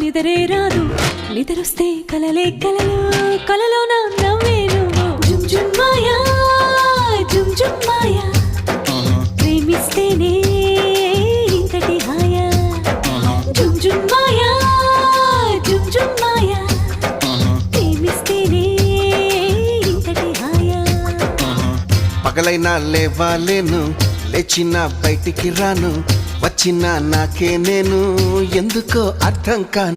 నిదరే రాదు నిద్రొస్తే కలలే కలలు కలలో నా నవ్వేను జుమ్ జుమ్ మాయా జుమ్ జుమ్ మాయా ప్రేమిస్తేనే ఇంతటి హాయా జుమ్ జుమ్ మాయా జుమ్ జుమ్ మాయా ప్రేమిస్తేనే ఇంతటి హాయా పగలైనా లేవాలేను లేచిన బయటికి రాను వచ్చిన నాకే నేను ఎందుకో అర్థం కాను